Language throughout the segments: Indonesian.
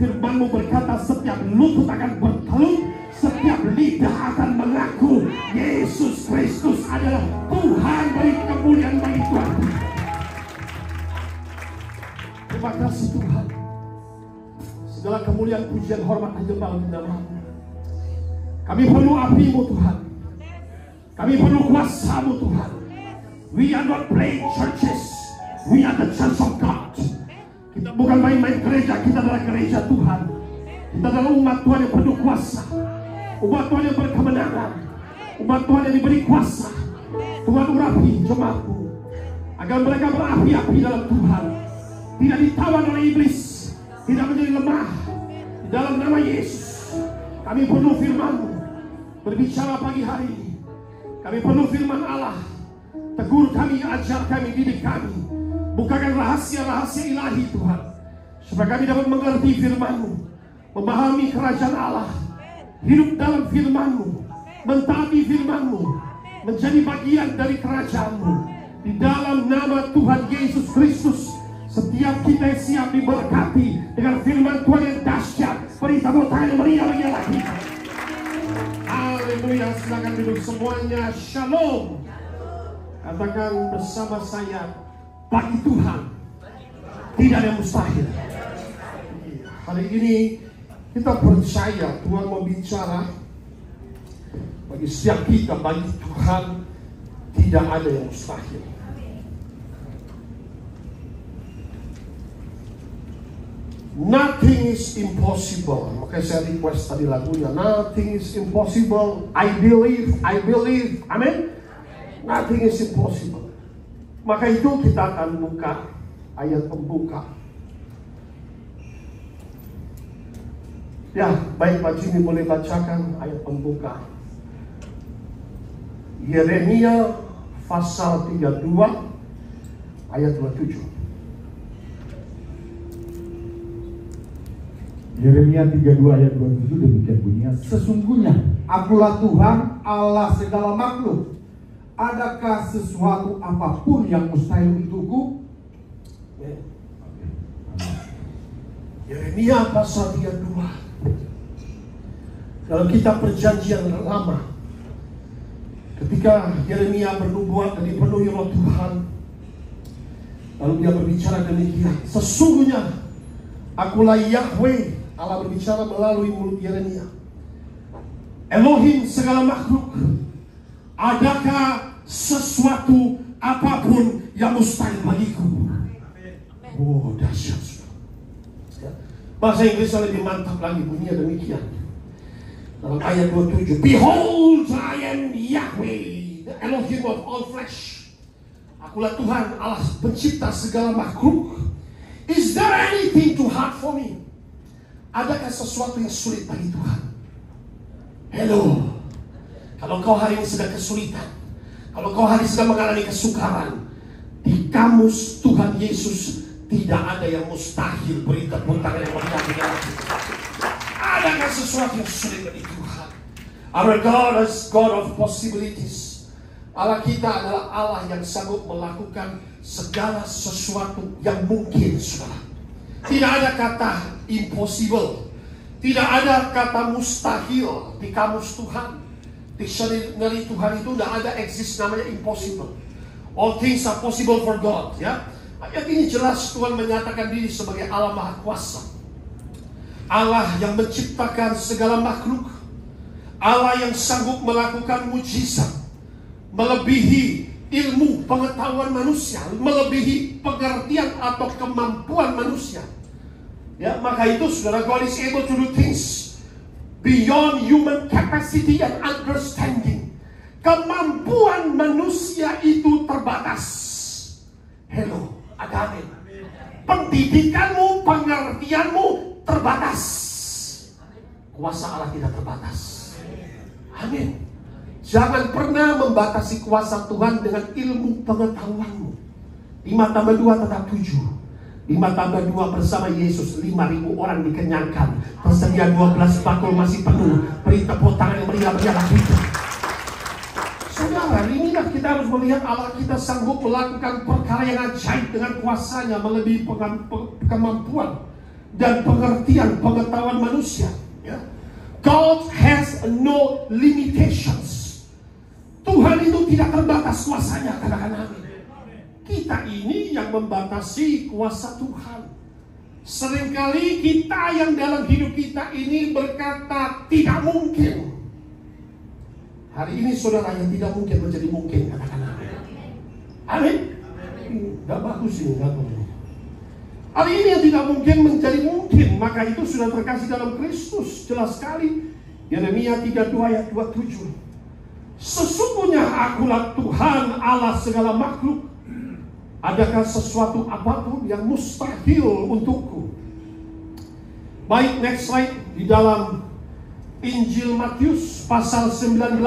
Firman-Mu berkata setiap lutut akan bertelur, setiap lidah akan mengaku Yesus Kristus adalah Tuhan. Beri kemuliaan bagi Tuhan. Terima kasih Tuhan. Segala kemuliaan, pujian, hormat, hanya bagi nama-Mu. Kami perlu api-Mu Tuhan. Kami perlu kuasa-Mu Tuhan. We are not playing churches. We are the church of God. Kita bukan main-main gereja. Kita adalah gereja Tuhan. Kita adalah umat Tuhan yang penuh kuasa, umat Tuhan yang berkemenangan, umat Tuhan yang diberi kuasa. Tuhan urapi jemaat-Mu agar mereka berapi-api dalam Tuhan, tidak ditawan oleh iblis, tidak menjadi lemah. Di dalam nama Yesus kami perlu firman-Mu berbicara pagi hari ini. Kami perlu firman Allah. Tegur kami, ajar kami, didik kami. Bukakan rahasia-rahasia ilahi Tuhan, supaya kami dapat mengerti firman-Mu, memahami kerajaan Allah, hidup dalam firman-Mu, mentaati firman-Mu, menjadi bagian dari kerajaan-Mu. Di dalam nama Tuhan Yesus Kristus, setiap kita yang siap diberkati dengan firman Tuhan yang dahsyat. Beri tepuk tangan yang meriah bagi lagi. Haleluya. Silakan duduk semuanya. Shalom. Katakan bersama saya, bagi Tuhan tidak ada yang mustahil. Hari ini kita percaya Tuhan mau bicara bagi setiap kita. Bagi Tuhan tidak ada yang mustahil. Nothing is impossible. Makanya saya request tadi lagunya, nothing is impossible. I believe. Amin. Nothing is impossible. Maka itu kita akan buka ayat pembuka. Ya, baik Pak Jimmy boleh bacakan ayat pembuka. Yeremia pasal 32 ayat 27. Yeremia 32 ayat 27 demikian bunyinya, sesungguhnya akulah Tuhan Allah segala makhluk. Adakah sesuatu apapun yang mustahil untukku? Yeremia pasal 32. Dalam kitab perjanjian lama, ketika Yeremia bernubuat dan dipenuhi oleh Tuhan, lalu dia berbicara demikian, sesungguhnya akulah Yahweh. Allah berbicara melalui mulut Yeremia. Elohim segala makhluk. Adakah sesuatu apapun yang mustahil bagiku? Oh, dahsyat. Bahasa Inggrisnya lebih mantap lagi, bunyinya demikian. Dalam ayat 27, Behold, I am Yahweh, the Elohim of all flesh. Akulah Tuhan, Allah pencipta segala makhluk. Is there anything too hard for me? Adakah sesuatu yang sulit bagi Tuhan? Hello. Kalau kau hari ini sedang kesulitan, kalau kau hari ini sedang mengalami kesukaran, di kamus Tuhan Yesus tidak ada yang mustahil. Beri tepuk tangan yang meriah. Adakah sesuatu yang sulit bagi Tuhan? Our God is God of possibilities. Allah kita adalah Allah yang sanggup melakukan segala sesuatu yang mungkin, saudara. Tidak ada kata impossible, tidak ada kata mustahil di kamus Tuhan. Dictionary Tuhan itu tidak ada exist namanya impossible. All things are possible for God. Ya, ayat ini jelas Tuhan menyatakan diri sebagai Allah Maha Kuasa, Allah yang menciptakan segala makhluk, Allah yang sanggup melakukan mujizat, melebihi ilmu pengetahuan manusia, melebihi pengertian atau kemampuan manusia. Ya, maka itu saudara, God is able to do things beyond human capacity and understanding. Kemampuan manusia itu terbatas. Hello, ada amin. Pendidikanmu, pengertianmu terbatas. Kuasa Allah tidak terbatas. Amin. Jangan pernah membatasi kuasa Tuhan dengan ilmu pengetahuanmu. 5 tambah 2 tetap 7. 5 tambah 2 bersama Yesus 5.000 orang dikenyangkan. Tersedia 12 bakul masih penuh. Beri tepuk tangan yang meriah-meriah lagi. Saudara, inilah kita harus melihat Allah kita sanggup melakukan perkara yang ajaib dengan kuasanya, melebihi kemampuan dan pengertian pengetahuan manusia. Ya. God has no limitations. Tuhan itu tidak terbatas kuasanya, katakan amin. Kita ini yang membatasi kuasa Tuhan. Seringkali kita yang dalam hidup kita ini berkata tidak mungkin. Hari ini saudara yang tidak mungkin menjadi mungkin, katakan amin. Amin. Gak bagus ini, gak bagus. Hari ini yang tidak mungkin menjadi mungkin, maka itu sudah terkasih dalam Kristus. Jelas sekali. Yeremia 32 ayat 27. Sesungguhnya akulah Tuhan Allah segala makhluk. Adakah sesuatu apapun yang mustahil untukku? Baik, next slide. Di dalam Injil Matius pasal 19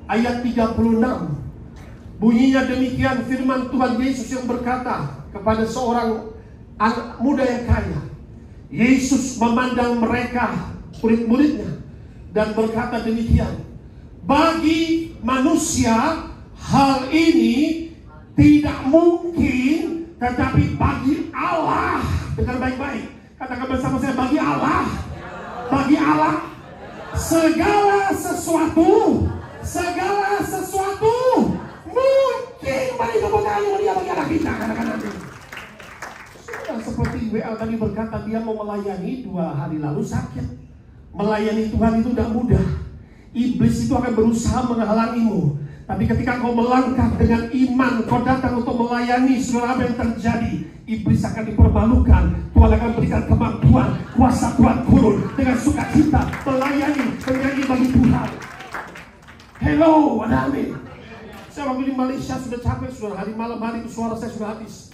ayat 36. Bunyinya demikian, firman Tuhan Yesus yang berkata kepada seorang anak muda yang kaya. Yesus memandang mereka, murid-muridnya, dan berkata demikian. Bagi manusia hal ini tidak mungkin, tetapi bagi Allah, dengar baik-baik, katakan bersama saya, bagi Allah segala sesuatu mungkin. Mari tepuk tangan bagi anak kita, katakan amin. Sudah seperti WL tadi berkata, dia mau melayani 2 hari lalu sakit. Melayani Tuhan itu tidak mudah. Iblis itu akan berusaha menghalangimu. Tapi ketika kau melangkah dengan iman, kau datang untuk melayani, saudara, apa yang terjadi? Iblis akan dipermalukan. Tuhan akan berikan kemampuan, kuasa Tuhan turun dengan sukacita melayani, bernyanyi bagi Tuhan. Hello, ada amin. Saya waktu di Malaysia sudah capek, saudara. Hari malam hari itu suara saya sudah habis.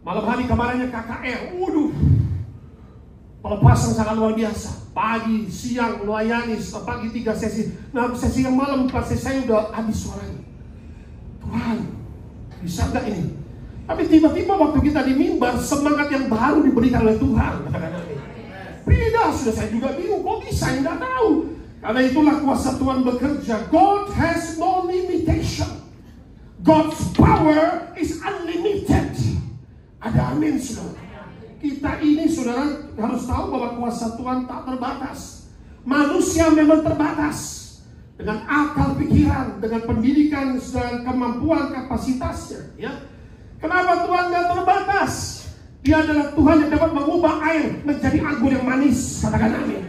Malam hari kemarinnya KKR, waduh, pelepasan sangat luar biasa. Pagi, siang melayani, pagi 3 sesi. Nah, sesi yang malam 4 sesi saya udah habis suaranya. Tuhan, bisa gak ini? Tapi tiba-tiba waktu kita di mimbar, semangat yang baru diberikan oleh Tuhan. Tidak, sudah saya juga bingung, kok bisa? Tidak tahu. Karena itulah kuasa Tuhan bekerja. God has no limitation. God's power is unlimited. Ada amin, saudara. Kita ini, saudara, harus tahu bahwa kuasa Tuhan tak terbatas. Manusia memang terbatas. Dengan akal pikiran, dengan pendidikan, dengan kemampuan, kapasitasnya. Ya. Kenapa Tuhan tidak terbatas? Dia adalah Tuhan yang dapat mengubah air menjadi anggur yang manis. Katakan amin.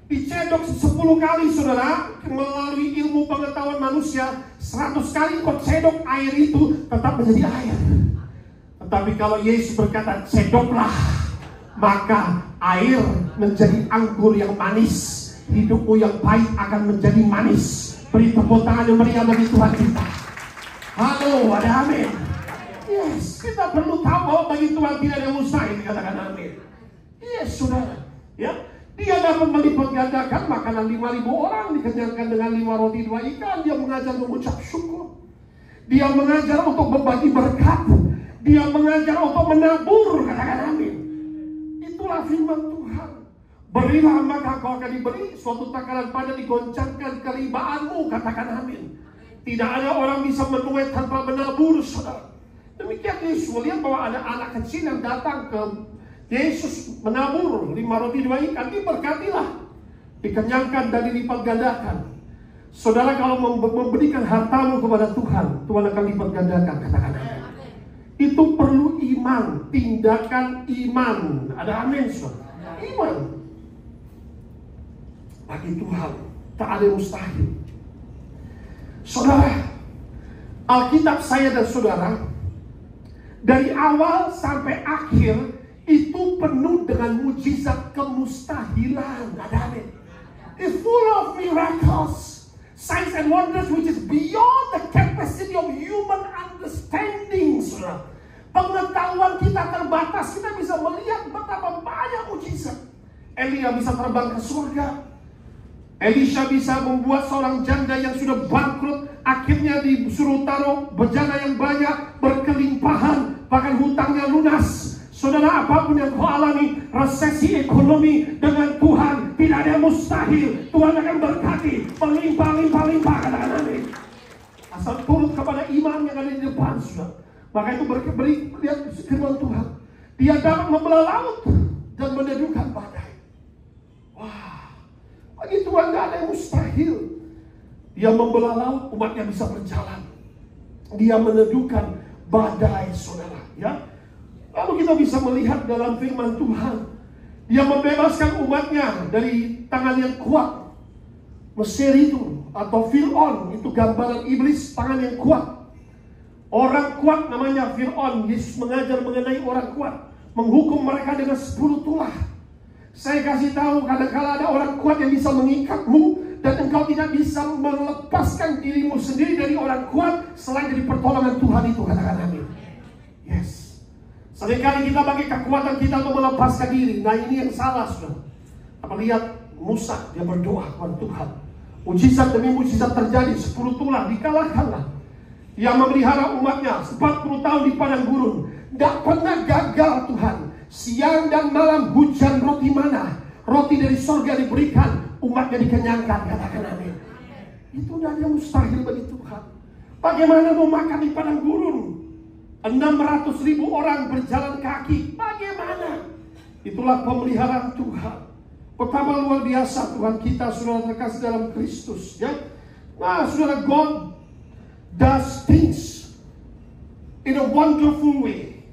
Dicedok 10 kali, saudara, melalui ilmu pengetahuan manusia. 100 kali kau cedok air itu tetap menjadi air. Tapi kalau Yesus berkata cedoklah, maka air menjadi anggur yang manis. Hidupmu yang pahit akan menjadi manis. Beri tepuk tangan yang meriah bagi Tuhan kita. Halo, ada amin. Yes, kita perlu tahu bahwa bagi Tuhan tidak ada yang mustahil. Katakan amin. Yes, saudara. Ya, dia dapat melipat gandakan makanan 5.000 orang, dikenyangkan dengan 5 roti 2 ikan. Dia mengajar mengucap syukur. Dia mengajar untuk berbagi berkat. Dia mengajar untuk menabur, katakan amin. Itulah firman Tuhan. Berilah maka kau akan diberi, suatu takaran padan digoncangkan keribaanmu, katakan amin. Tidak ada orang bisa menuai tanpa menabur, saudara. Demikian Yesus melihat bahwa ada anak kecil yang datang ke Yesus menabur 5 roti 2 ikan, diberkatilah, dikenyangkan dan dilipat gandakan. Saudara, kalau memberikan hartamu kepada Tuhan, Tuhan akan lipat gandakan, katakan amin. Itu perlu iman, tindakan iman. Ada amin, saudara. Iman. Bagi Tuhan tak ada yang mustahil. Saudara, Alkitab saya dan saudara, dari awal sampai akhir itu penuh dengan mujizat kemustahilan. Ada amin. It's full of miracles, signs and wonders which is beyond the capacity of human understanding, saudara. Pengetahuan kita terbatas. Kita bisa melihat betapa banyak mujizat. Elia bisa terbang ke surga. Elisha bisa membuat seorang janda yang sudah bangkrut akhirnya disuruh taruh bejana yang banyak, berkelimpahan, bahkan hutangnya lunas. Saudara, apapun yang kau alami, resesi ekonomi, dengan Tuhan tidak ada yang mustahil. Tuhan akan berkati, melimpah-limpah-limpah, katakan amin. Asal turut kepada iman yang ada di depan, saudara. Maka itu beri lihat firman Tuhan. Dia dapat membelah laut dan meneduhkan badai. Wah, bagi Tuhan gak ada yang mustahil. Dia membelah laut, umatnya bisa berjalan. Dia meneduhkan badai, saudara. Ya, lalu kita bisa melihat dalam firman Tuhan, Dia membebaskan umatnya dari tangan yang kuat. Mesir itu atau Fir'aun itu gambaran iblis, tangan yang kuat. Orang kuat namanya Fir'aun. Yesus mengajar mengenai orang kuat, menghukum mereka dengan 10 tulah. Saya kasih tahu, kadang-kala ada orang kuat yang bisa mengikatmu dan engkau tidak bisa melepaskan dirimu sendiri dari orang kuat selain dari pertolongan Tuhan itu. Katakan amin. Yes. Seringkali kita bagi kekuatan kita untuk melepaskan diri. Nah, ini yang salah, saudara. Apa lihat Musa, dia berdoa kepada Tuhan. Mujizat demi mujizat terjadi, 10 tulah dikalahkanlah. Yang memelihara umatnya 40 tahun di padang gurun, tidak pernah gagal Tuhan. Siang dan malam hujan roti mana, roti dari surga diberikan, umatnya dikenyangkan. Katakan amin. Itu tidak ada yang mustahil bagi Tuhan. Bagaimana mau makan di padang gurun? 600.000 orang berjalan kaki. Bagaimana? Itulah pemeliharaan Tuhan. Betapa luar biasa Tuhan kita, saudara terkasih dalam Kristus, ya. Nah, saudara, God does things in a wonderful way.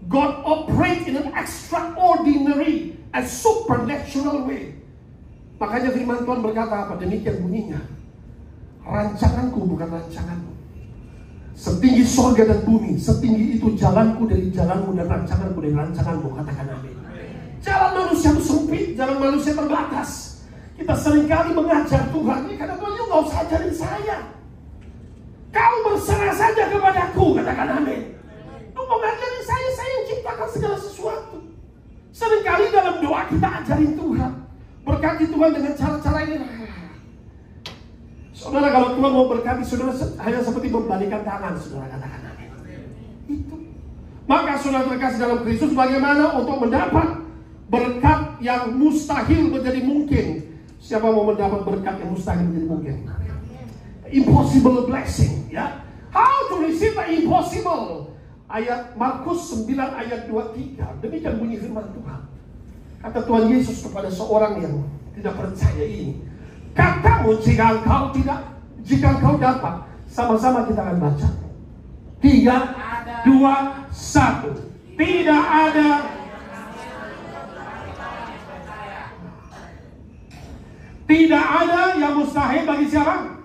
God operates in an extraordinary and supernatural way. Makanya firman Tuhan berkata apa? Demikian bunyinya, rancanganku bukan rancanganmu. Setinggi sorga dan bumi, setinggi itu jalanku dari jalanmu dan rancanganku dari rancanganmu. Katakan amin. Jalan manusia itu sempit, jalan manusia terbatas. Kita seringkali mengajar Tuhan, ini kata Tuhan, you gak usah ajarin saya. Kau berserah saja kepadaku. Katakan amin. Lu mau ngajarin saya yang ciptakan segala sesuatu. Seringkali dalam doa kita ajarin Tuhan, berkati Tuhan dengan cara-cara ini. Saudara, kalau Tuhan mau berkati saudara hanya seperti membalikkan tangan, saudara. Katakan amin. Itu. Maka saudara terkasih dalam Kristus, bagaimana untuk mendapat berkat yang mustahil menjadi mungkin? Siapa mau mendapat berkat yang mustahil menjadi mungkin? Impossible blessing, ya. How to receive the impossible? Ayat Markus 9 ayat 23. Demikian bunyi firman Tuhan. Kata Tuhan Yesus kepada seorang yang tidak percaya ini, katamu jika engkau dapat. Sama-sama kita akan baca. 3, 2, 1. Tidak ada. Tidak ada yang mustahil bagi siapa?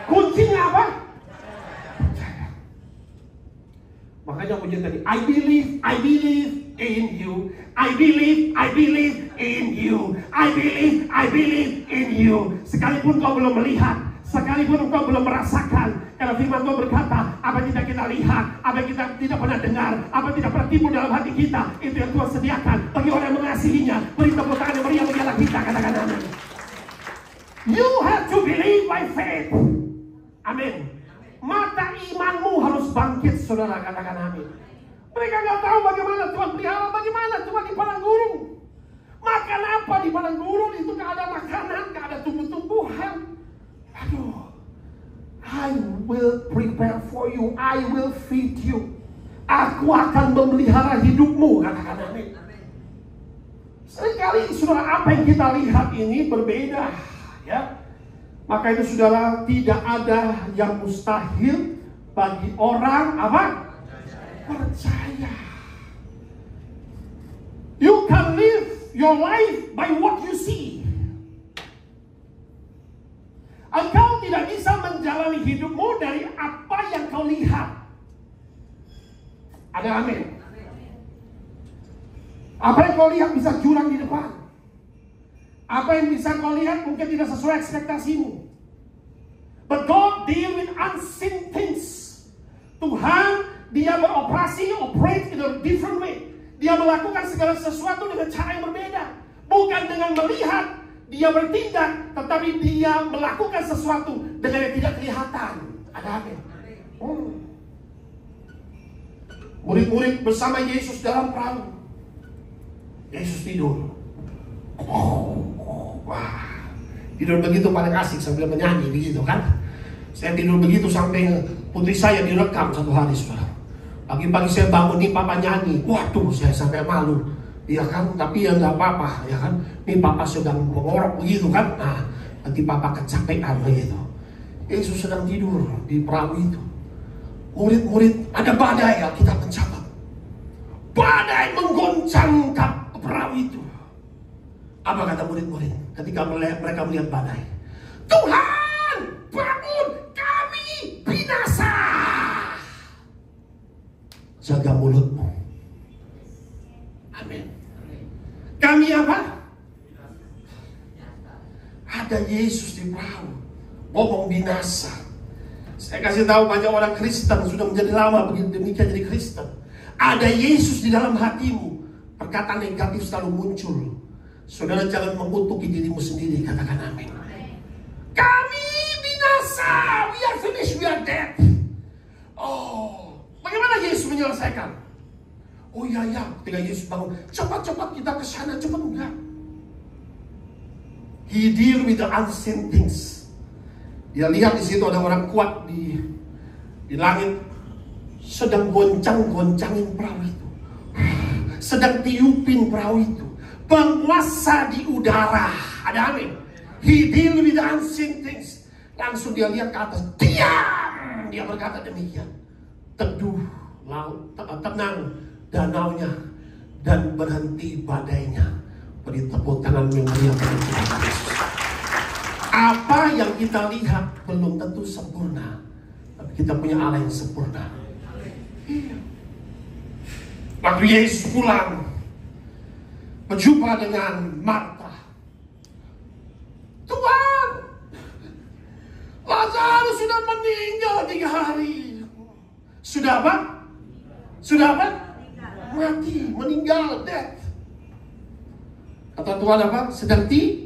Kuncinya apa? Percaya. Makanya pujian tadi, I believe in you. I believe in you. I believe in you. Sekalipun kau belum melihat, sekalipun kau belum merasakan, karena firman Tuhan berkata, apa yang tidak kita lihat, apa yang kita tidak pernah dengar, apa yang tidak pernah timbul dalam hati kita, itu yang Tuhan sediakan bagi orang yang mengasihinya. Beri tepuk tangan yang meriah bagi Allah kita. Katakan amin. You have to believe by faith. Amin. Mata imanmu harus bangkit, saudara. Katakan amin. Mereka nggak tahu bagaimana Tuhan pelihara, bagaimana Tuhan di padang gurun. Makan apa di padang gurun? Itu nggak ada makanan, nggak ada tumbuh-tumbuhan. Aduh. I will prepare for you. I will feed you. Aku akan memelihara hidupmu. Katakan amin. Seringkali saudara, apa yang kita lihat ini berbeda, ya. Maka itu saudara, tidak ada yang mustahil bagi orang apa? Percaya. You can live your life by what you see. Engkau tidak bisa menjalani hidupmu dari apa yang kau lihat. Ada amin. Apa yang kau lihat bisa jurang di depan. Apa yang bisa kau lihat mungkin tidak sesuai ekspektasimu. But God deal with unseen things. Tuhan, dia operate in a different way. Dia melakukan segala sesuatu dengan cara yang berbeda. Bukan dengan melihat, dia bertindak, tetapi dia melakukan sesuatu dengan yang tidak kelihatan. Ada amin. Murid-murid bersama Yesus dalam perahu. Yesus tidur. Wah, tidur begitu paling asik sambil menyanyi begitu kan. Saya tidur begitu sampai putri saya direkam satu hari, saudara. Pagi-pagi saya bangun nih papa nyanyi, waduh saya sampai malu, ya kan? Tapi ya nggak apa-apa, ya kan? Nih papa sedang mengorok begitu kan? Nah, nanti papa kecapean begitu. Yesus sedang tidur di perahu itu. Murid-murid, ada badai, Alkitab mencatat. Badai menggoncang perahu itu. Apa kata murid-murid ketika mereka melihat badai? Tuhan, bangun, kami binasa. Jaga mulutmu. Amin. Kami apa? Ada Yesus di perahu. Ngomong binasa. Saya kasih tahu banyak orang Kristen sudah menjadi lama begitu demikian jadi Kristen. Ada Yesus di dalam hatimu. Perkataan negatif selalu muncul. Saudara jangan mengutuki dirimu sendiri. Katakan amin. Kami binasa. We are finished. We are dead. Oh, bagaimana Yesus menyelesaikan? Oh iya, ketika Yesus bangun, cepat-cepat kita ke sana, cepat enggak. He deal with the unseen things. Dia lihat di situ ada orang kuat di langit sedang goncang-goncangin perahu itu, sedang tiupin perahu itu, penguasa di udara. Ada amin. He deal with the unseen things. Langsung dia lihat ke atas, diam. Dia berkata demikian. Teduh laut, tenang danaunya, dan berhenti badainya. Beri tepuk tangan yang meriah bagi Tuhan Yesus. Apa yang kita lihat belum tentu sempurna, tapi kita punya Allah yang sempurna. Waktu Yesus pulang berjumpa dengan Marta, Tuhan, Lazarus sudah meninggal 3 hari. Sudah apa? Sudah apa? Mati, meninggal, death. Kata Tuhan apa? Sedang tidur.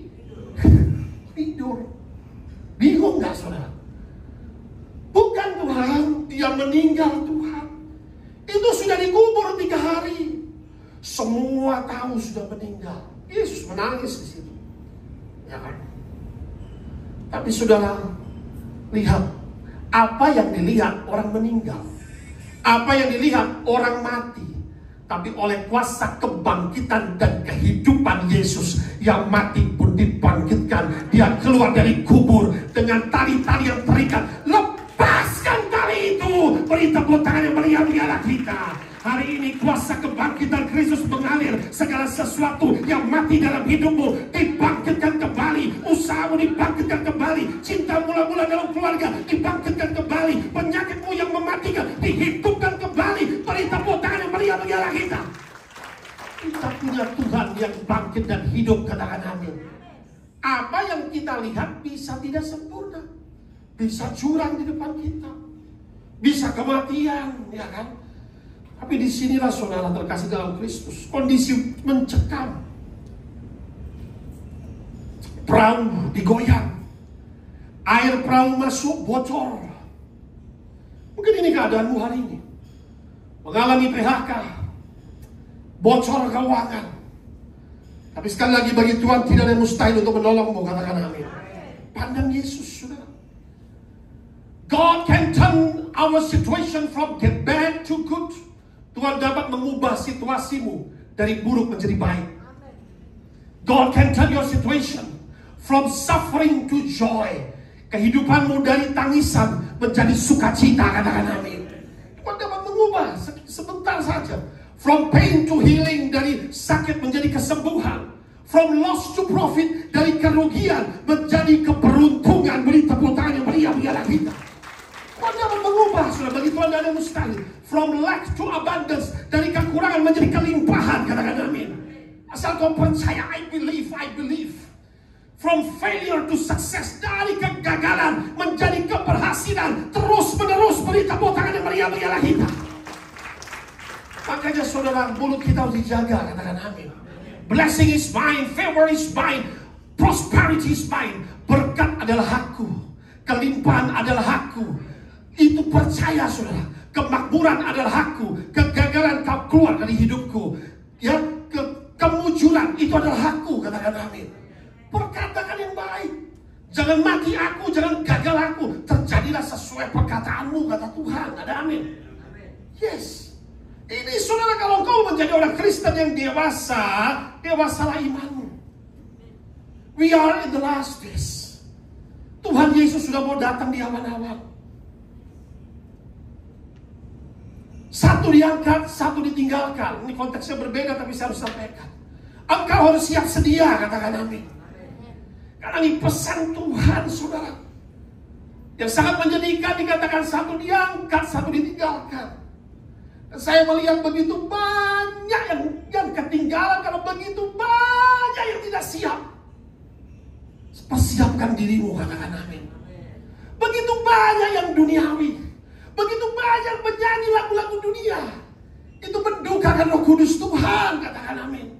Bingung gak saudara? Bukan Tuhan, dia meninggal Tuhan. Itu sudah dikubur 3 hari. Semua tahu sudah meninggal. Yesus menangis di situ. Ya kan? Tapi saudara, lihat. Apa yang dilihat orang meninggal. Apa yang dilihat orang mati. Tapi oleh kuasa kebangkitan dan kehidupan Yesus, yang mati pun dibangkitkan. Dia keluar dari kubur dengan tali-tali yang terikat. Lepaskan tali itu. Beri tepuk tangan yang meriah-meriah kita. Hari ini kuasa kebangkitan Kristus mengalir. Segala sesuatu yang mati dalam hidupmu dibangkitkan kembali. Usahamu dibangkitkan kembali. Cinta mula-mula dalam keluarga dibangkitkan kembali. Penyakitmu yang mematikan dihidupkan kembali. Beri tepuk tangan yang meriah-meriah kita. Kita punya Tuhan yang bangkit dan hidup. Katakan amin. Apa yang kita lihat bisa tidak sempurna. Bisa curang di depan kita. Bisa kematian, ya kan? Tapi disinilah saudara terkasih dalam Kristus, kondisi mencekam. Perahu digoyang, air perahu masuk bocor. Mungkin ini keadaanmu hari ini. Mengalami PHK, bocor keuangan. Tapi sekali lagi bagi Tuhan tidak ada yang mustahil untuk menolongmu. Katakan amin. Pandang Yesus saudara. God can turn our situation from bad to good. Tuhan dapat mengubah situasimu dari buruk menjadi baik. God can turn your situation from suffering to joy. Kehidupanmu dari tangisan menjadi sukacita. Katakan amin. Tuhan dapat mengubah sebentar saja. From pain to healing, dari sakit menjadi kesembuhan. From loss to profit, dari kerugian menjadi keberuntungan. Beri tepuk tangan yang meriah-meriah kita. Tuhan dapat mengubah, sudah bagi Tuhan tidak ada mustahil. From lack to abundance, dari kekurangan menjadi kelimpahan. Katakan amin. Asal kau percaya, I believe. From failure to success, dari kegagalan menjadi keberhasilan. Terus menerus. Beri tepuk tangan yang meriah-meriah kita. Makanya saudara, mulut kita harus dijaga. Katakan amin. Blessing is mine, favor is mine, prosperity is mine. Berkat adalah hakku, kelimpahan adalah hakku. Itu percaya saudara. Kemakmuran adalah hakku. Kegagalan kau keluar dari hidupku. Ya, kemujuran itu adalah hakku. Katakan amin. Perkatakan yang baik. Jangan mati aku, jangan gagal aku. Terjadilah sesuai perkataanmu, kata Tuhan. Ada amin. Yes. Ini saudara, kalau kau menjadi orang Kristen yang dewasa, dewasalah imanmu. We are in the last days. Tuhan Yesus sudah mau datang di awan-awan. Satu diangkat, satu ditinggalkan. Ini konteksnya berbeda, tapi saya harus sampaikan. Engkau harus siap sedia, katakan amin. Karena ini pesan Tuhan, saudara, yang sangat menjadikan. Dikatakan satu diangkat, satu ditinggalkan. Dan saya melihat begitu banyak yang ketinggalan, karena begitu banyak yang tidak siap. Persiapkan dirimu, katakan amin. Begitu banyak yang duniawi, begitu banyak menyanyi lagu-lagu dunia. Itu mendukakan Roh Kudus Tuhan, katakan amin.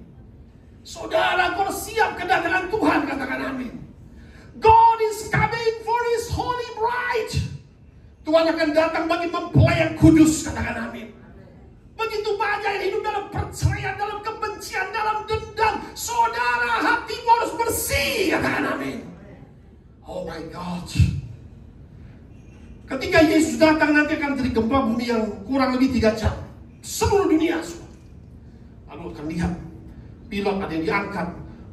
Saudara, kau siap kedatangan Tuhan, katakan amin. God is coming for His holy bride. Tuhan akan datang bagi mempelai yang kudus, katakan amin. Begitu banyak yang hidup dalam perceraian, dalam kebencian, dalam dendam. Saudara, hatimu harus bersih, katakan amin. Oh my God. Ketika Yesus datang, nanti akan terjadi gempa bumi yang kurang lebih 3 jam. Seluruh dunia semua. Lalu akan lihat pilot ada yang diangkat,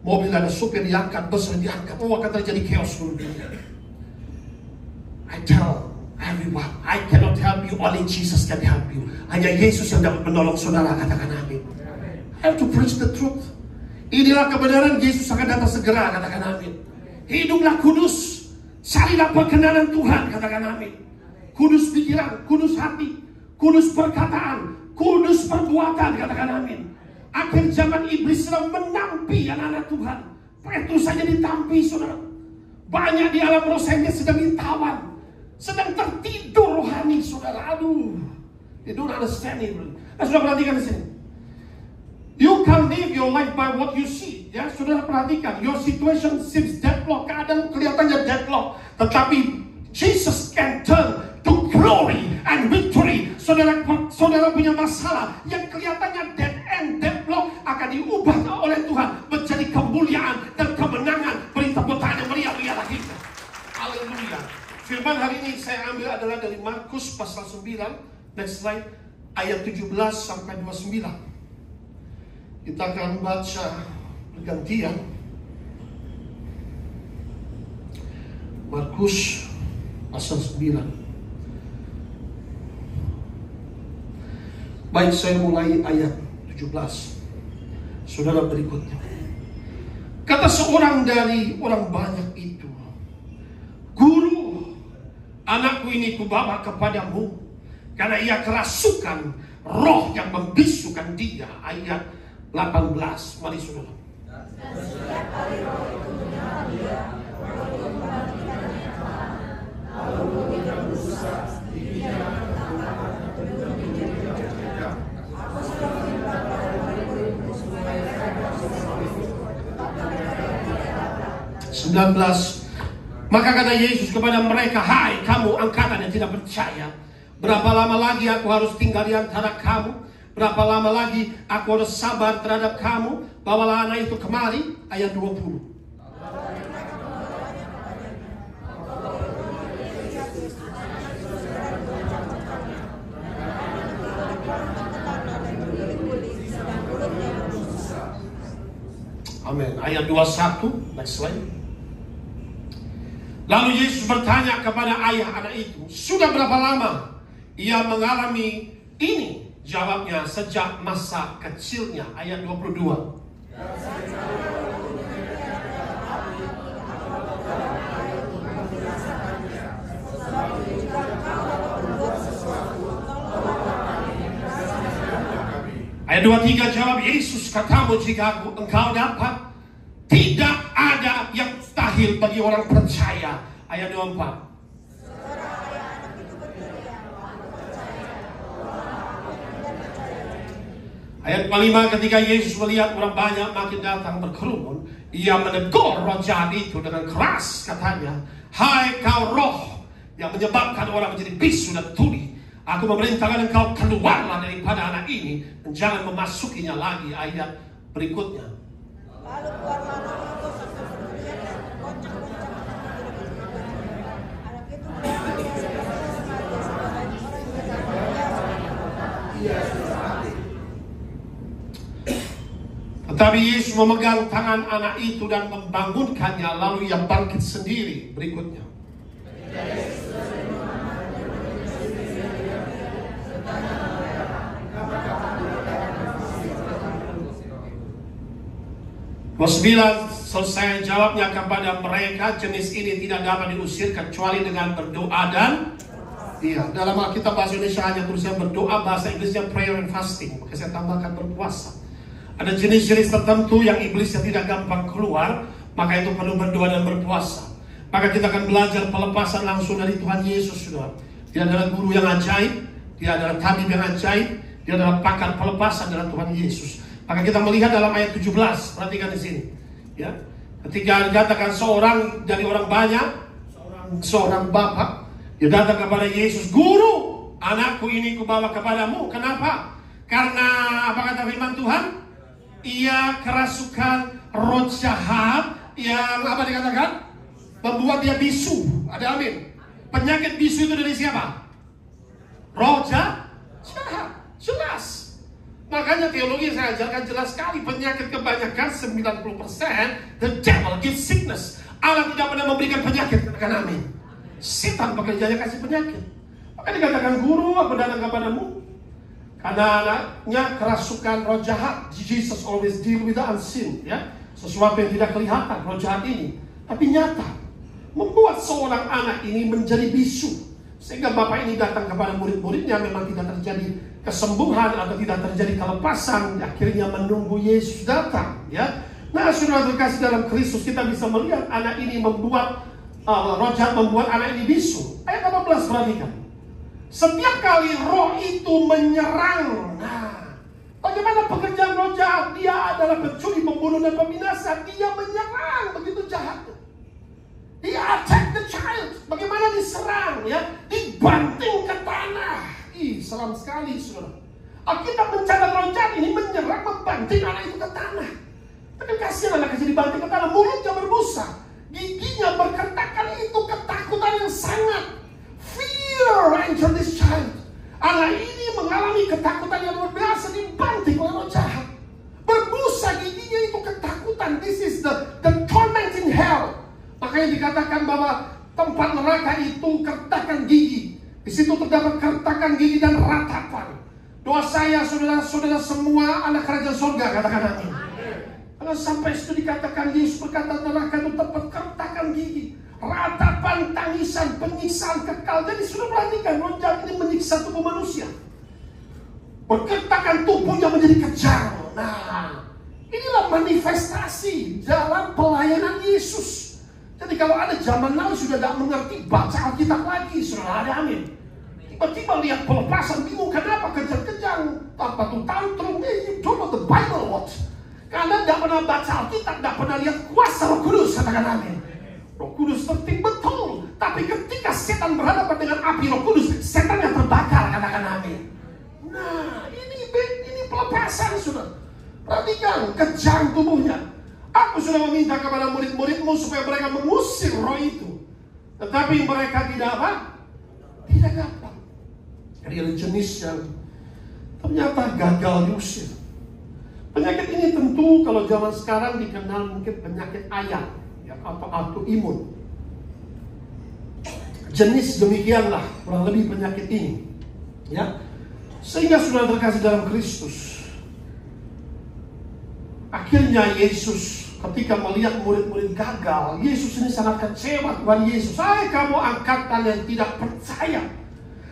mobil ada supir diangkat, bus diangkat. Oh, akan terjadi chaos seluruh dunia. I tell everyone, I cannot help you, only Jesus can help you. Hanya Yesus yang dapat menolong saudara, katakan amin. I have to preach the truth. Inilah kebenaran, Yesus akan datang segera, katakan amin. Hiduplah kudus, carilah perkenanan Tuhan, katakan amin. Kudus pikiran, kudus hati, kudus perkataan, kudus perbuatan, katakan amin. Akhir zaman iblis sedang menampi anak-anak Tuhan. Petrus saja ditampi, saudara. Banyak di alam roh sedang ditawan, sedang tertidur rohani, saudara. Aduh, they don't understand it. Sudah perhatikan di sini. You can live your life by what you see. Ya, saudara perhatikan. Your situation seems deadlock. Keadaan kelihatannya deadlock, tetapi Jesus can turn to glory and victory. Saudara punya masalah yang kelihatannya dead end, deadlock, akan diubah oleh Tuhan menjadi kemuliaan dan kemenangan. Beri tepuk tangan yang meriah-riah lagi. Haleluya. Firman hari ini saya ambil adalah dari Markus pasal 9. Next slide. Ayat 17 sampai 29. Kita akan baca bergantian. Markus pasal 9. Baik, saya mulai ayat 17. Saudara, berikutnya. Kata seorang dari orang banyak itu, Guru, anakku ini kubawa kepadamu, karena ia kerasukan roh yang membisukan dia. Ayat 18. Mari saudara. Dan setiap kali roh itu menyala dia, roh itu membangkitkan yang lain, lalu dia berusaha dirinya mengatakan demi dia. Aku sudah menyebabkan pada murid-muridmu supaya mereka tetapi mereka tidak dapat. 19. Maka kata Yesus kepada mereka, hai kamu angkatan yang tidak percaya, berapa lama lagi aku harus tinggal di antara kamu? Berapa lama lagi aku harus sabar terhadap kamu? Bawalah anak itu kemari. Ayat 20. Amin. Ayat 21. Next slide. Lalu Yesus bertanya kepada ayah anak itu, sudah berapa lama ia mengalami ini? Jawabnya, sejak masa kecilnya. Ayat 22. Ayat 23 jawab Yesus, katamu jika engkau dapat, tidak ada yang mustahil bagi orang percaya. Ayat 24. Ayat 5, ketika Yesus melihat orang banyak makin datang berkerumun, ia menegur roh jahat itu dengan keras, katanya, hai kau roh yang menyebabkan orang menjadi bisu dan tuli, aku memerintahkan engkau keluarlah daripada anak ini dan jangan memasukinya lagi. Ayat berikutnya. Lalu keluarlah roh itu kemudian goncang-goncang anak itu berlari sebagai orang yang Tetapi Yesus memegang tangan anak itu dan membangunkannya, lalu ia bangkit sendiri. Berikutnya. Verse 9, selesai jawabnya kepada mereka, jenis ini tidak dapat diusir kecuali dengan berdoa dan dalam Alkitab bahasa Indonesia hanya tulisnya berdoa, bahasa Inggrisnya prayer and fasting. Maka saya tambahkan berpuasa. Ada jenis-jenis tertentu yang iblisnya tidak gampang keluar, maka itu perlu berdoa dan berpuasa. Maka kita akan belajar pelepasan langsung dari Tuhan Yesus, saudara. Dia adalah guru yang ajaib, dia adalah tabib yang ajaib, dia adalah pakar pelepasan dalam Tuhan Yesus. Maka kita melihat dalam ayat 17, perhatikan di sini. Ya, ketika dikatakan seorang dari orang banyak, seorang bapak, dia datang kepada Yesus, "Guru, anakku ini kubawa kepadamu." Kenapa? Karena apa kata firman Tuhan? Ia kerasukan roh jahat yang apa dikatakan? Membuat dia bisu. Ada amin. Penyakit bisu itu dari siapa? Roh jahat. Jelas. Makanya teologi yang saya ajarkan jelas sekali. Penyakit kebanyakan 90% the devil gives sickness. Allah tidak pernah memberikan penyakit. Katakan amin. Setan pekerjanya kasih penyakit. Maka dikatakan, "Guru, aku datang kepadamu karena anaknya kerasukan roh jahat." Jesus always deal with the unseen, ya. Sesuatu yang tidak kelihatan, roh jahat ini, tapi nyata, membuat seorang anak ini menjadi bisu. Sehingga bapak ini datang kepada murid-muridnya, memang tidak terjadi kesembuhan atau tidak terjadi kelepasan. Akhirnya menunggu Yesus datang, ya. Nah, saudara terkasih dalam Kristus, kita bisa melihat anak ini membuat roh jahat membuat anak ini bisu. Ayat 18, perhatikan. Setiap kali roh itu menyerang, nah, bagaimana pekerjaan roh jahat? Dia adalah pencuri, pembunuh, dan pembinasa. Dia menyerang, begitu jahatnya. Dia attack the child. Bagaimana diserang, ya? Dibanting ke tanah. Ih, seram sekali, saudara. Alkitab mencatat roh jahat ini menyerang, membanting anak itu ke tanah. Tapi kasihan anak kecil dibanting ke tanah, mulutnya berbusa, giginya berkertakan. Itu ketakutan yang sangat. Fear enter this child. Anak ini mengalami ketakutan yang luar biasa, dibanting oleh roh jahat. Berbusa giginya, itu ketakutan. This is the torment in hell. Makanya dikatakan bahwa tempat neraka itu kertakan gigi. Di situ terdapat kertakan gigi dan ratapan. Doa saya, saudara-saudara semua anak kerajaan surga, katakan amin. Kalau sampai itu dikatakan, Yesus berkata neraka itu tempat kertakan gigi, ratapan, tangisan, penyiksaan kekal. Jadi sudah perhatikan, roh jahat ini menyiksa tubuh manusia. Berkertakan tubuhnya menjadi kejam. Nah, inilah manifestasi dalam pelayanan Yesus. Jadi kalau ada zaman now sudah tidak mengerti baca Alkitab lagi, saudara, ada amin. Tiba-tiba lihat pelepasan, bingung kenapa kejar-kejar, apa tuh tantrum, you don't know the Bible what? Karena tidak pernah baca Alkitab, tidak pernah lihat kuasa Roh Kudus, katakan amin. Roh Kudus tertib betul, tapi ketika setan berhadapan dengan api Roh Kudus, setan yang terbakar, katakan amin. Nah, ini pelepasan, saudara. Perhatikan, kejam tubuhnya. Aku sudah meminta kepada murid-muridmu supaya mereka mengusir roh itu, tetapi mereka tidak apa? Tidak dapat. Jadi ada jenis yang ternyata gagal diusir. Penyakit ini tentu kalau zaman sekarang dikenal mungkin penyakit ayam, ya, atau autoimun. Jenis demikianlah kurang lebih penyakit ini, ya. Sehingga sudah terkasih dalam Kristus, akhirnya Yesus ketika melihat murid-murid gagal, Yesus ini sangat kecewa. Tuhan Yesus, "Hai kamu angkatan yang tidak percaya."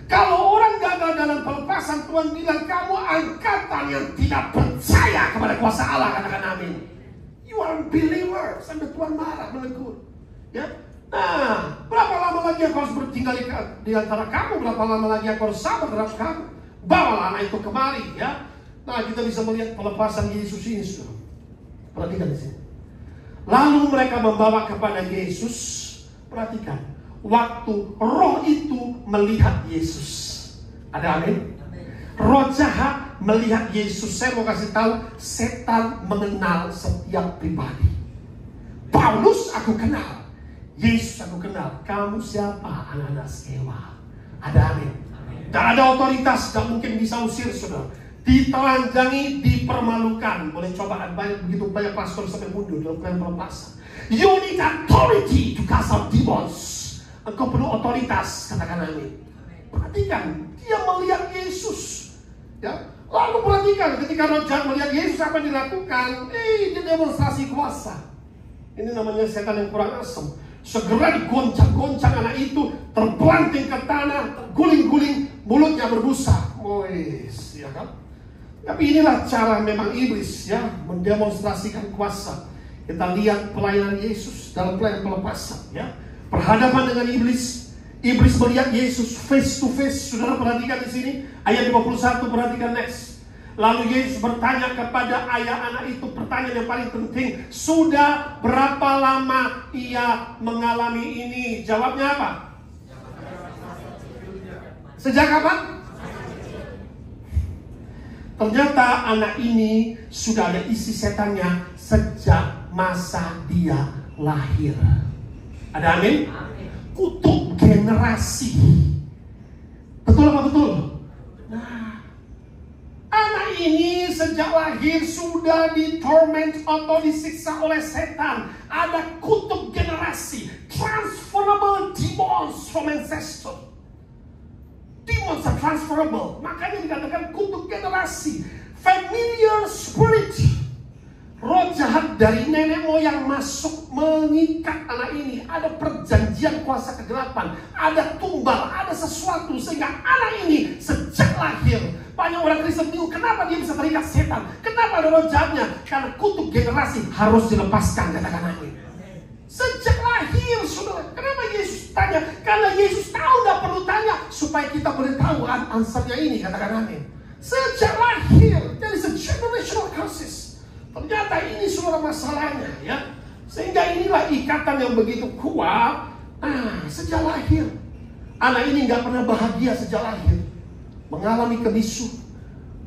Kalau orang gagal dalam pelepasan, Tuhan bilang, "Kamu angkatan yang tidak percaya kepada kuasa Allah," katakan amin. You are unbeliever. Sampai Tuhan marah, menegur, ya. Nah, berapa lama lagi aku harus bertinggal di antara kamu? Berapa lama lagi aku harus sabar terhadap kamu? Bawalah anak itu kemari, ya. Nah, kita bisa melihat pelepasan Yesus ini, saudara. Perhatikan di sini. Lalu mereka membawa kepada Yesus. Perhatikan, waktu roh itu melihat Yesus. Ada amin? Roh jahat melihat Yesus. Saya mau kasih tahu, setan mengenal setiap pribadi. Paulus aku kenal, Yesus aku kenal. Kamu siapa? Anak-anak Skewa. Ada amin? Dan ada otoritas, tidak mungkin bisa usir, saudara. ditelanjangi, dipermalukan. Boleh coba begitu banyak pastor sampai mundur dalam pelayanan pelepasan. You need authority to cast out demons. Engkau perlu otoritas, katakan amin. Perhatikan, dia melihat Yesus. Ya, lalu perhatikan ketika roh jahat melihat Yesus apa yang dilakukan? Dia demonstrasi kuasa. Ini namanya setan yang kurang asem. Segera digoncang-goncang anak itu, terpelanting ke tanah, terguling-guling, mulutnya berbusa. Wes, ya kan? Tapi inilah cara memang iblis ya mendemonstrasikan kuasa. Kita lihat pelayanan Yesus dalam pelayanan pelepasan ya. Berhadapan dengan iblis. Iblis melihat Yesus face to face. Saudara perhatikan di sini ayat 51, perhatikan next. Lalu Yesus bertanya kepada ayah anak itu pertanyaan yang paling penting. Sudah berapa lama ia mengalami ini? Jawabnya apa? Sejak kapan? Ternyata anak ini sudah ada isi setannya sejak masa dia lahir. Ada amin? Kutuk generasi. Betul apa betul? Nah, anak ini sejak lahir sudah ditorment atau disiksa oleh setan. Ada kutuk generasi, transferable demons from ancestor. Demons are transferable. Makanya dikatakan kutuk generasi, familiar spirit. Roh jahat dari nenek moyang masuk mengikat anak ini. Ada perjanjian kuasa kegelapan, ada tumbal, ada sesuatu sehingga anak ini sejak lahir. Banyak orang Kristen bingung kenapa dia bisa terikat setan, kenapa ada roh jahatnya. Karena kutuk generasi harus dilepaskan, katakan amin. Sejak lahir, saudara. Kenapa Yesus tanya? Karena Yesus tahu, gak perlu tanya, supaya kita boleh tahu answernya ini, katakan amin. Sejak lahir, there is a generational curses. Ternyata ini semua masalahnya ya. Sehingga inilah ikatan yang begitu kuat. Sejak lahir. Anak ini gak pernah bahagia sejak lahir. Mengalami kebisu,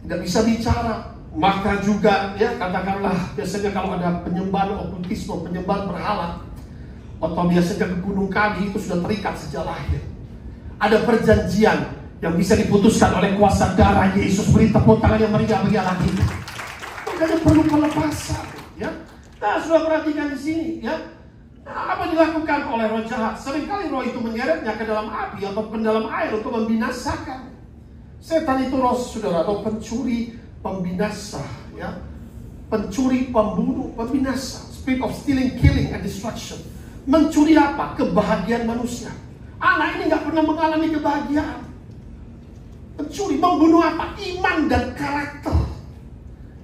tidak bisa bicara. Maka juga ya katakanlah biasanya kalau ada penyembahan okultisme, penyembahan berhala, atau biasanya ke Gunung Kadi itu sudah terikat sejak lahir. Ada perjanjian yang bisa diputuskan oleh kuasa darah Yesus. Beri tepuk tangan yang meriah bagi anak kita. Makanya perlu pelepasan ya. Nah, sudah perhatikan di sini ya. Nah, apa dilakukan oleh roh jahat? Seringkali roh itu menyeretnya ke dalam api atau ke dalam air untuk membinasakan. Setan itu roh saudara, atau pencuri, pembinasa ya. Pencuri, pembunuh, pembinasa. Spirit of stealing, killing, and destruction. Mencuri apa? Kebahagiaan manusia. Anak ini gak pernah mengalami kebahagiaan. Pencuri, membunuh apa? Iman dan karakter.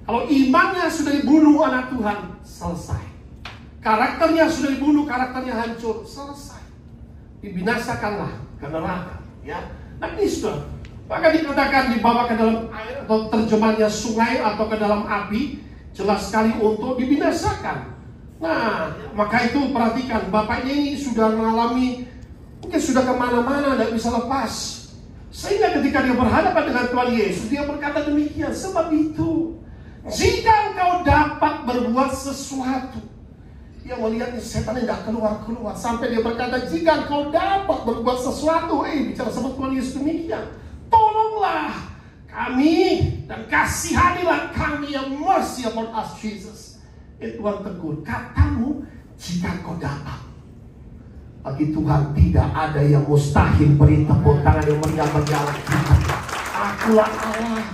Kalau imannya sudah dibunuh anak Tuhan, selesai. Karakternya sudah dibunuh, karakternya hancur, selesai. Dibinasakanlah ke neraka ya. Nah ini sudah. Maka dikatakan dibawa ke dalam air, atau terjemahnya sungai atau ke dalam api, jelas sekali untuk dibinasakan. Nah, maka itu perhatikan, bapaknya ini sudah mengalami, mungkin sudah kemana-mana, tidak bisa lepas. Sehingga ketika dia berhadapan dengan Tuhan Yesus, dia berkata demikian. Sebab itu, jika engkau dapat berbuat sesuatu, dia melihat setan tidak keluar-keluar. Sampai dia berkata, jika engkau dapat berbuat sesuatu, bicara sama Tuhan Yesus demikian, tolonglah kami dan kasihanilah kami, yang mercy upon us Jesus. Tuhan tegur, katamu jika kau dapat. Bagi Tuhan tidak ada yang mustahil. Beri tepuk tangan yang meriah bagi Allah kita. Akulah Allah.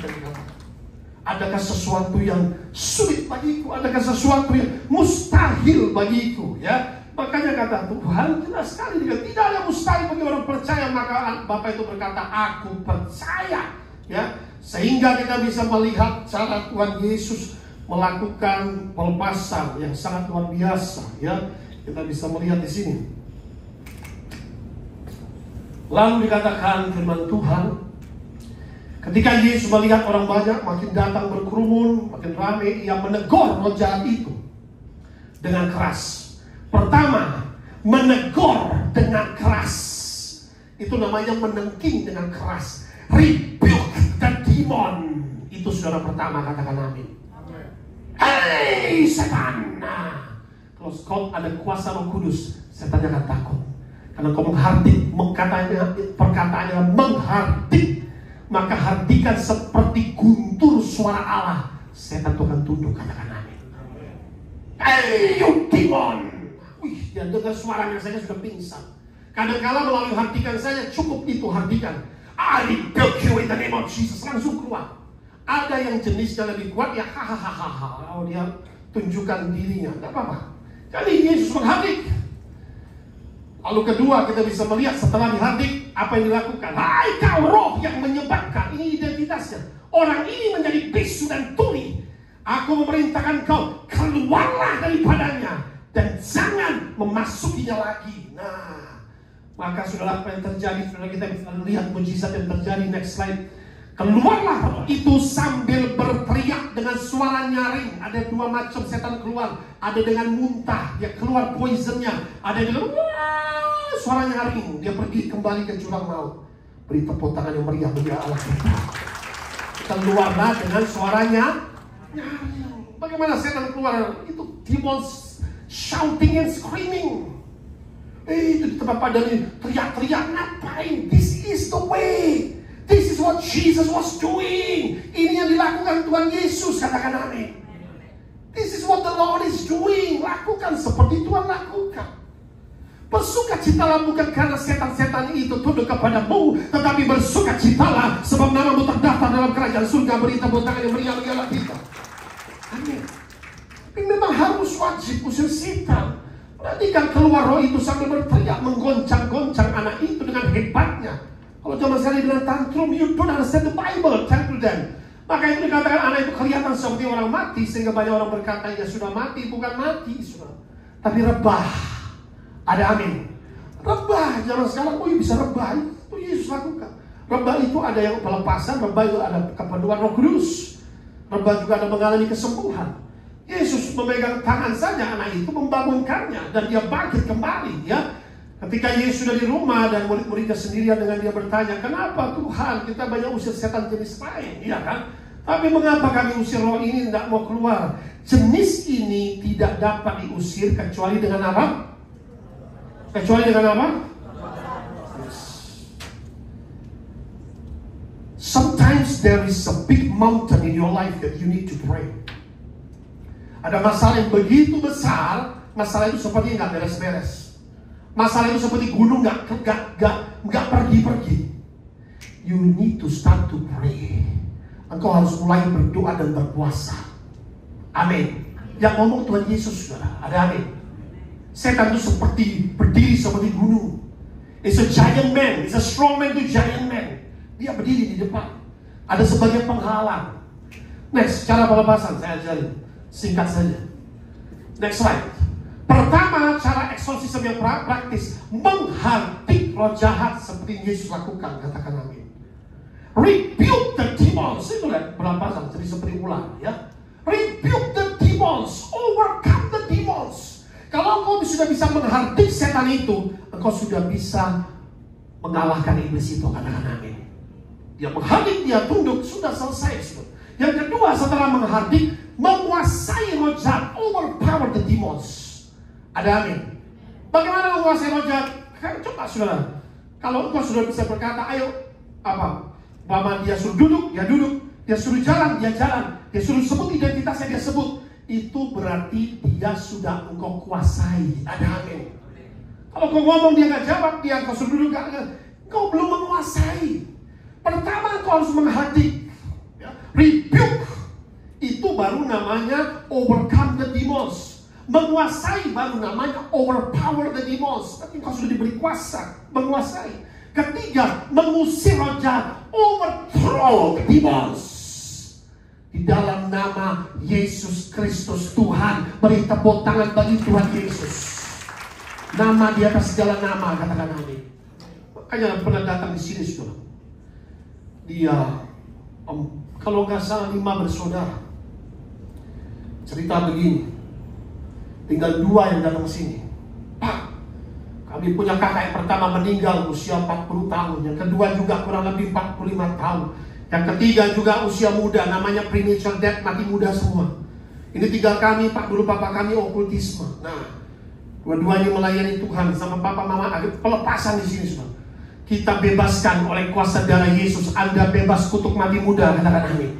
Adakah sesuatu yang sulit bagiku? Adakah sesuatu yang mustahil bagiku? Ya, makanya kata Tuhan jelas sekali, tidak ada mustahil bagi orang percaya. Maka Bapak itu berkata, aku percaya. Ya, sehingga kita bisa melihat cara Tuhan Yesus melakukan pelepasan yang sangat luar biasa. Ya, kita bisa melihat di sini. Lalu dikatakan firman Tuhan, ketika Yesus melihat orang banyak makin datang berkerumun, makin ramai, ia menegur roh jahat itu dengan keras. Pertama, menegur dengan keras. Itu namanya menengking dengan keras. Rebuke the demon. Itu saudara pertama, katakan amin. Hei setan. Nah, kalau kau ada kuasa Roh Kudus, setan akan takut. Karena kau menghardik, perkataannya menghardik, maka hardikan seperti guntur suara Allah. Setan itu akan tunduk, katakan amin. Ayo demon. Wih, dia dengar suaranya saja sudah pingsan. Kadang-kala melalui hardikan saja cukup itu hardikan. I rebuke you in the name of Jesus. Langsung keluar. Ada yang jenisnya lebih kuat, ya hahaha. Oh, dia tunjukkan dirinya, tidak apa-apa. Kali Yesus menghardik. Lalu kedua, kita bisa melihat setelah dihardik, apa yang dilakukan. Hai kau roh yang menyebabkan, ini identitasnya. Orang ini menjadi bisu dan tuli. Aku memerintahkan kau, keluarlah daripadanya. Dan jangan memasukinya lagi. Nah, maka saudara, apa yang terjadi? Saudara, kita bisa lihat mujizat yang terjadi. Next slide. Keluarlah itu sambil berteriak dengan suara nyaring. Ada dua macam setan keluar. Ada dengan muntah, dia keluar poisonnya. Ada dengan suara nyaring, dia pergi kembali ke jurang maut. Beri tepuk tangan yang meriah bagi Allah kita. Keluarlah dengan suaranya nyaring. Bagaimana setan keluar? Itu demons shouting and screaming. Itu di tempat padan ini teriak-teriak, ngapain? This is the way. This is what Jesus was doing. Ini yang dilakukan Tuhan Yesus, katakan amin. This is what the Lord is doing. Lakukan seperti Tuhan lakukan. Bersukacitalah bukan karena setan-setan itu tunduk kepadamu, tetapi bersukacitalah sebab namamu terdaftar dalam kerajaan surga. Beri tepuk tangan yang meriah bagi Allah kita. Amin. Tapi memang harus wajib usir setan. Perhatikan keluar roh itu sambil berteriak, menggoncang-goncang anak itu dengan hebatnya. Kalau zaman sekali bilang tantrum, you don't understand the Bible, tell to them. Maka itu dikatakan anak itu kelihatan seperti orang mati, sehingga banyak orang berkata ya sudah mati. Bukan mati, sudah, tapi rebah. Ada amin. Rebah, zaman sekarang bisa rebah. Itu Yesus lakukan. Rebah itu ada yang pelepasan, rebah itu ada kepenuhan Roh Kudus. Rebah juga ada mengalami kesembuhan. Yesus memegang tangan saja anak itu, membangunkannya, dan dia bangkit kembali, ya. Ketika Yesus sudah di rumah dan murid-muridnya sendirian dengan dia bertanya, kenapa Tuhan kita banyak usir setan jenis lain, ya kan? Tapi mengapa kami usir roh ini tidak mau keluar? Jenis ini tidak dapat diusir kecuali dengan apa? Kecuali dengan apa? Sometimes there is a big mountain in your life that you need to pray. Ada masalah yang begitu besar, masalah itu seperti nggak beres-beres. Masalah itu seperti gunung nggak pergi-pergi. You need to start to pray. Engkau harus mulai berdoa dan berpuasa. Amin. Yang ngomong Tuhan Yesus, saudara. Ada amin. Setan itu seperti berdiri seperti gunung. It's a giant man. It's a strong man to giant man. Dia berdiri di depan. Ada sebagian penghalang. Next, cara pelepasan saya ajarin. Singkat saja. Next slide. Pertama, cara eksorsisme yang praktis, menghardik roh jahat seperti Yesus lakukan, katakan amin. Rebuke the demons. Itu lihat pelepasan, jadi seperti ular, ya. Rebuke the demons, overcome the demons. Kalau engkau sudah bisa menghardik setan itu, engkau sudah bisa mengalahkan iblis itu, katakan amin. Dia menghardik, dia tunduk, sudah selesai. Yang kedua, setelah menghardik, menguasai roh jahat, overpower the demons. Ada amin. Bagaimana menguasai roh jahat? Coba saudara, kalau engkau sudah bisa berkata, ayo apa? Bahwa dia suruh duduk, dia duduk. Dia suruh jalan, dia jalan. Dia suruh sebut identitasnya, dia sebut. Itu berarti dia sudah engkau kuasai. Ada amin. Kalau kau ngomong dia nggak jawab, dia engkau suruh duduk, engkau belum menguasai. Pertama engkau harus menghardik, ya. Rebuke. Itu baru namanya overcome the demons. Menguasai baru namanya overpower the demons. Tapi kau sudah diberi kuasa menguasai. Ketiga, mengusir roh jahat, overthrow the demons. Di dalam nama Yesus Kristus Tuhan, beri tepuk tangan bagi Tuhan Yesus. Nama di atas segala nama, katakan amin. Makanya pernah datang di sini sudah. Dia kalau nggak salah 5 bersaudara. Cerita begini. Tinggal 2 yang datang sini. Pak, kami punya kakak yang pertama meninggal usia 40 tahun. Yang kedua juga kurang lebih 45 tahun. Yang ketiga juga usia muda, namanya premature death, mati muda semua. Ini tinggal kami, Pak. Dulu papa kami okultisme. Nah, dua-duanya melayani Tuhan sama papa mama. Ada pelepasan di sini semua. kita bebaskan oleh kuasa darah Yesus. Anda bebas kutuk mati muda, katakan amin.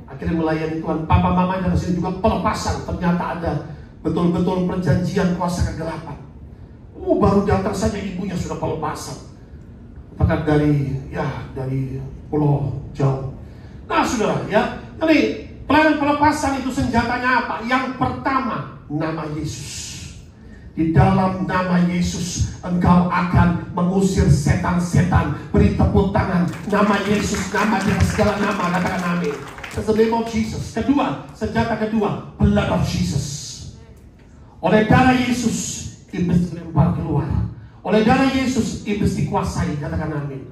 Akhirnya melayani Tuhan. Papa mama dari sini juga pelepasan. Ternyata ada betul-betul perjanjian kuasa kegelapan. Baru datang saja ibunya sudah pelepasan. Bahkan dari pulau jauh. Nah saudara ya, jadi pelayanan pelepasan itu senjatanya apa? Yang pertama, nama Yesus. Di dalam nama Yesus engkau akan mengusir setan-setan. Beri tepuk tangan. Nama Yesus, nama di atas segala nama, katakan amin. That's the name of Jesus. Kedua, senjata kedua, blood of Jesus. Oleh darah Yesus, iblis dilempar keluar. Oleh darah Yesus, iblis dikuasai, katakan amin.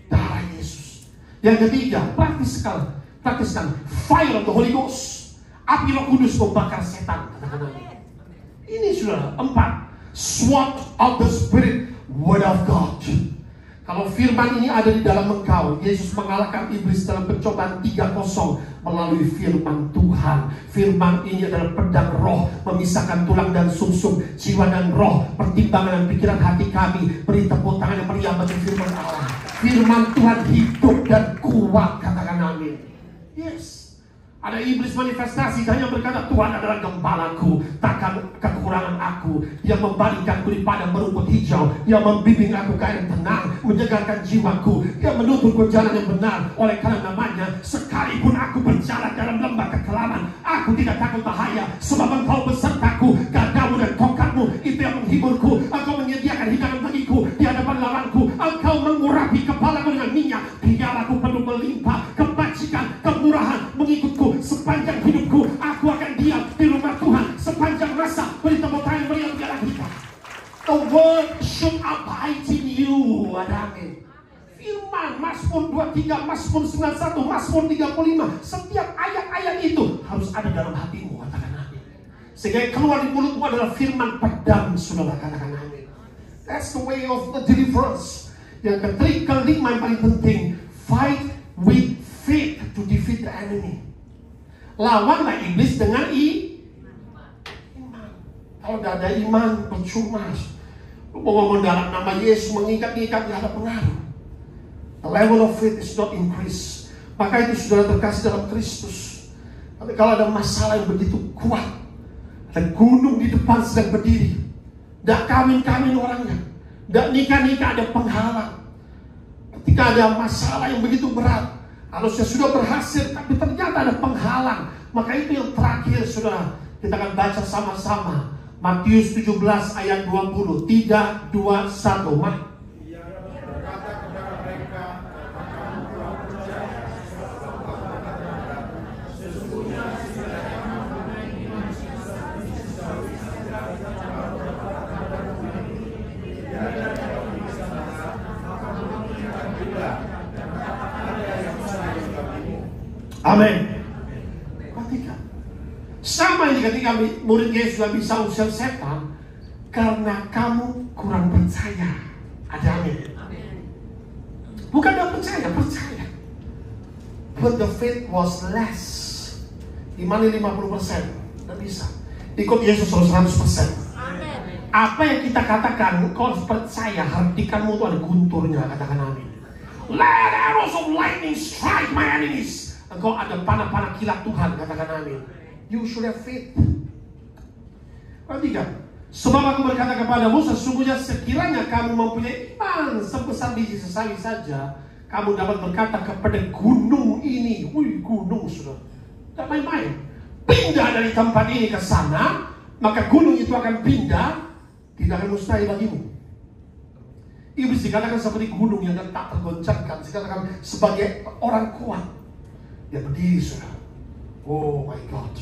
Darah Yesus. Yang ketiga, praktiskan fire of the Holy Ghost. Api Roh Kudus membakar setan, katakan amin. Ini sudah 4. Sword of the Spirit, Word of God. Kalau firman ini ada di dalam engkau, Yesus mengalahkan iblis dalam pencobaan 3-0 melalui firman Tuhan. Firman ini adalah pedang roh, memisahkan tulang dan sumsum, jiwa dan roh, pertimbangan dan pikiran hati kami. Beri tepuk tangan yang meriah bagi firman Allah. Firman Tuhan hidup dan kuat, katakan amin. Yes. Ada iblis manifestasi, hanya berkata Tuhan adalah gembalaku, takkan kekurangan aku. Dia membaringkanku di padang berumput hijau. Dia membimbing aku ke air tenang, menyegarkan jiwaku. Dia menuntunku jalan yang benar. Oleh karena namanya, sekalipun aku berjalan dalam lembah kekelaman, aku tidak takut bahaya, sebab engkau besertaku. Gadamu dan tongkatmu itu yang menghiburku. Engkau menyediakan hidangan bagiku di hadapan lawanku. Engkau mengurapi kepalaku dengan minyak. Pialaku penuh melimpah. Kebajikan, kemurahan mengikutku sepanjang hidupku. Aku akan diam di rumah Tuhan sepanjang masa. Beri tepuk tangan meriah bagi kita. The word should abide in you. Amin. Firman Mazmur 23, Mazmur 91, Mazmur 35, setiap ayat-ayat itu harus ada dalam hatimu, katakan amin. Sehingga yang keluar di mulutmu adalah firman pedang, saudara, katakan amin. That's the way of the deliverance. Yang kelima yang paling penting, fight with faith to defeat the enemy. Lawanlah iblis dengan iman. Kalau tidak ada iman, percuma. Lu mau ngomong dalam nama Yesus, mengikat-ikat, tidak ada pengaruh. The level of faith is not increase. Maka itu saudara terkasih dalam Kristus. Tapi kalau ada masalah yang begitu kuat, ada gunung di depan sedang berdiri, tidak kawin-kawin orangnya, tidak nikah-nikah, ada penghalang. Ketika ada masalah yang begitu berat, kalau saya sudah berhasil, tapi ternyata ada penghalang, maka itu yang terakhir, saudara. Kita akan baca sama-sama Matius 17 ayat 20. 3, 2, 1. Amin. Perhatikan. Sama ini ketika murid Yesus sudah bisa usir setan, karena kamu kurang percaya. Ada amin. Bukan tidak percaya. But the faith was less. Imani 50%. Tidak bisa. Ikut Yesus 100%. Apa yang kita katakan, kau harus percaya. Hatikanmu itu ada gunturnya. Katakan amin. Let arrows of lightning strike my enemies. Engkau ada panah-panah kilat Tuhan, katakan amin. You should have faith. Perhatikan. Sebab aku berkata kepadamu, sesungguhnya sekiranya kamu mempunyai iman sebesar biji sesawi saja, kamu dapat berkata kepada gunung ini, gunung sudah, tidak main-main, pindah dari tempat ini ke sana, maka gunung itu akan pindah, tidak akan mustahil bagimu. Iblis dikatakan seperti gunung yang tak tergoncangkan, dikatakan sebagai orang kuat. Dia berdiri, saudara. Oh my God.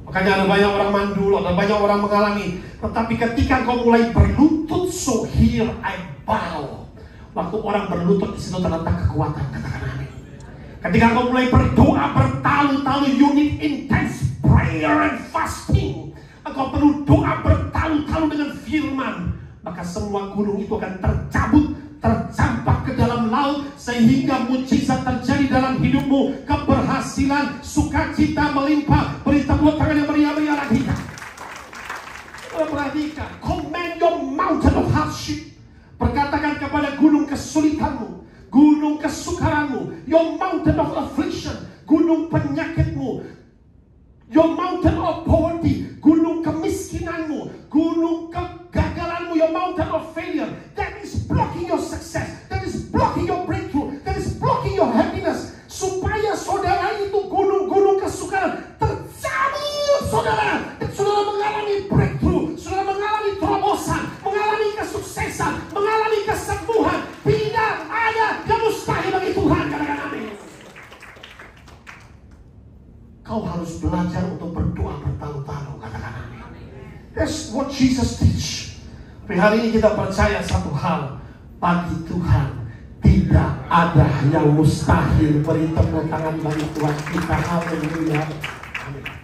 Makanya ada banyak orang mandul, ada banyak orang mengalami. Tetapi ketika kau mulai berlutut, so here I bow. Waktu orang berlutut, di situ terletak kekuatan. Katakan amin. Ketika kau mulai berdoa bertalu-talu, you need intense prayer and fasting. Engkau perlu doa bertalu-talu dengan firman. Maka semua gunung itu akan tercabut, tercampak ke dalam laut, sehingga mujizat terjadi dalam hidupmu, keberhasilan, sukacita melimpah. Beri tepuk tangan yang meriah-meriah lagi. Perhatikan, command your mountain of hardship. Perkatakan kepada gunung kesulitanmu, gunung kesukaranmu, your mountain of affliction, gunung penyakitmu, your mountain of poverty, gunung kemiskinanmu, gunung kegagalanmu, your mountain of failure, that is blocking your success, that is blocking your breakthrough, that is blocking your happiness. Supaya saudara itu gunung-gunung kesukaran tercabut, saudara, dan saudara mengalami breakthrough, saudara mengalami terobosan, mengalami kesuksesan, mengalami kesembuhan. Tidak ada yang mustahil bagi Tuhan. Katakan amin. Kau harus belajar untuk berdoa bertalu-talu. Katakan amin. That's what Jesus teach. Tapi hari ini kita percaya satu hal, bagi Tuhan tidak ada yang mustahil. Beri tepuk tangan bagi Tuhan kita. Haleluya. Amin.